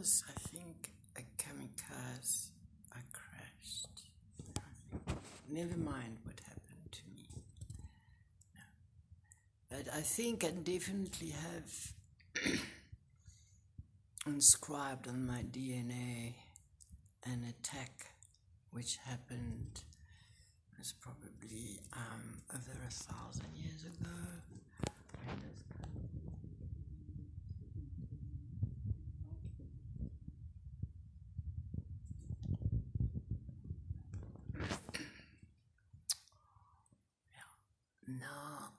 was, I think, a kamikaze. I crashed. Never mind what happened to me. No. But I think I definitely have inscribed on my DNA an attack which happened, was probably over 1,000 years ago. Now,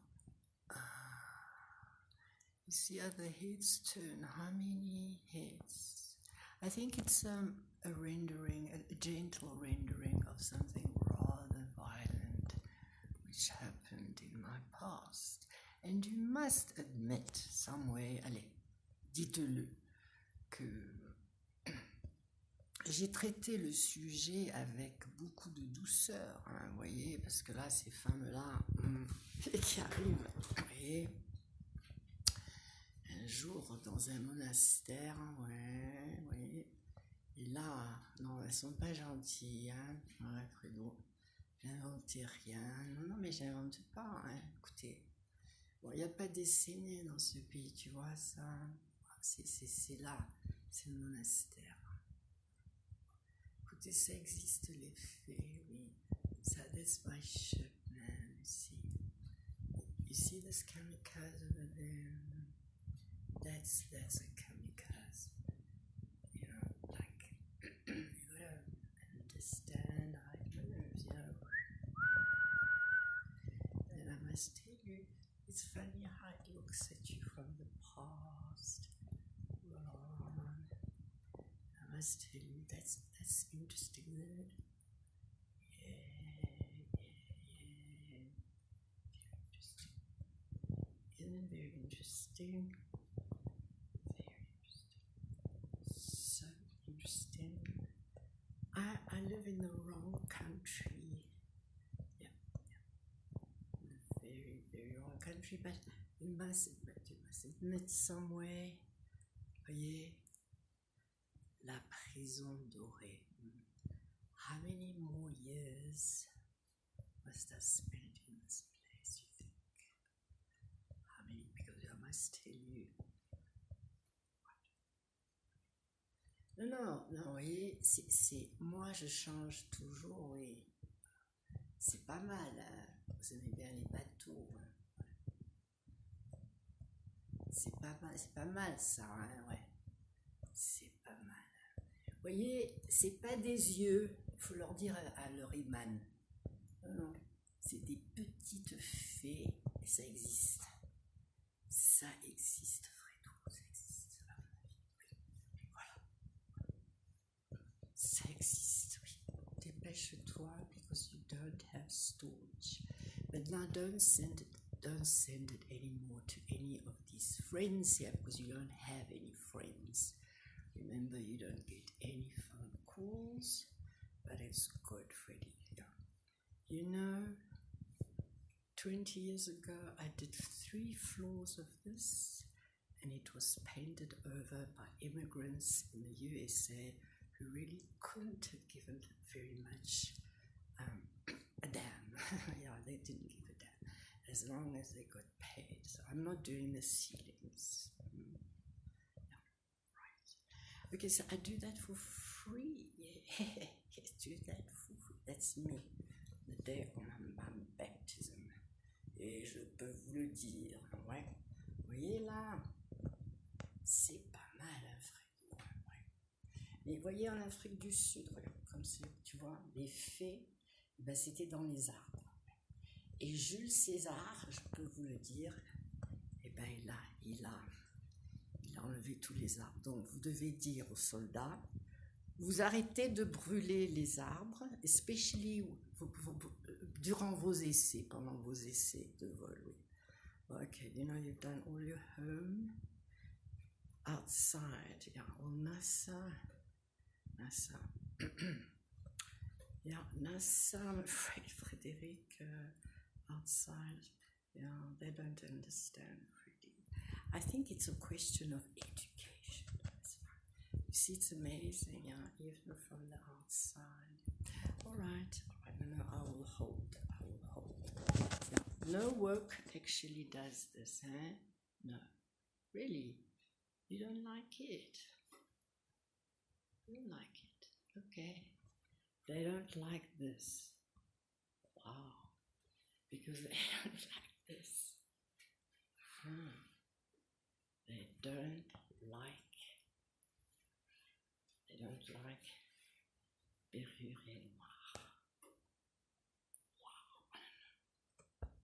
you see how the heads turn. How many heads? I think it's a rendering, a gentle rendering of something rather violent which happened in my past. And you must admit, somewhere, allez, dites-le, que j'ai traité le sujet avec beaucoup de douceur, hein, vous voyez, parce que là, ces femmes-là qui arrivent, vous voyez, un jour dans un monastère, ouais, vous voyez, et là, non, elles sont pas gentilles, hein, ouais, Fredo, j'invente rien, non, mais j'invente pas, hein, écoutez, bon, il n'y a pas d'essainé dans ce pays, tu vois, ça, c'est là, c'est le monastère. Écoutez, ça existe les faits, oui. Ça, that's my ship, man, you see this kamikaze over there? That's a kamikaze. You know, like, you gotta understand how it moves, you know. And I must tell you, it's funny how it looks at you from the past. I must tell you, that's interesting, isn't it? Yeah. Very interesting. Isn't it very interesting? Very interesting. So interesting. I live in the wrong country. Yeah. In a very, very wrong country, but you must admit somewhere, voyez, la prison dorée. How many more years must I spend in this place, you think? How many? Because I must tell you. Non, vous voyez, c'est moi je change toujours, oui. C'est pas mal, hein. Vous aimez bien les bateaux, hein. C'est pas mal ça, hein, ouais. C'est pas mal. Vous voyez, c'est pas des yeux, il faut leur dire à leur imam. Non, c'est des petites fées, et ça existe. Ça existe, Fredo, ça existe. Voilà. Ça existe, oui. Dépêche-toi, because you don't have storage. But now don't send it anymore to any of these friends here, because you don't have any friends. Remember, you don't get any phone calls, but it's good, Freddie. Yeah. You know, 20 years ago, I did 3 floors of this, and it was painted over by immigrants in the USA who really couldn't have given very much a damn. Yeah, they didn't give a damn, as long as they got paid. So I'm not doing the ceilings. Okay, so I do that for free. Yeah, yes, do that for free. That's me. The day of my baptism. Et je peux vous le dire, ouais. Vous voyez là, c'est pas mal, hein, Fredo. Ouais. Mais vous voyez en Afrique du Sud, comme c'est, tu vois, les fées, ben, c'était dans les arbres. Et Jules César, je peux vous le dire, eh ben il a enlevé tous les arbres. Donc vous devez dire aux soldats, vous arrêtez de brûler les arbres, especially durant vos essais, pendant vos essais de vol. Oui. Okay, you know you've done all your home outside. Yeah, all NASA. Yeah, NASA, I'm afraid, Frédéric, outside. Yeah, they don't understand, Freddie. I think it's a question of education. You see, it's amazing, even from the outside. All right, no, I will hold. No work actually does this, huh? No, really, you don't like it. You don't like it, okay. They don't like this. Wow, because they don't like this. They don't like berurez-moi.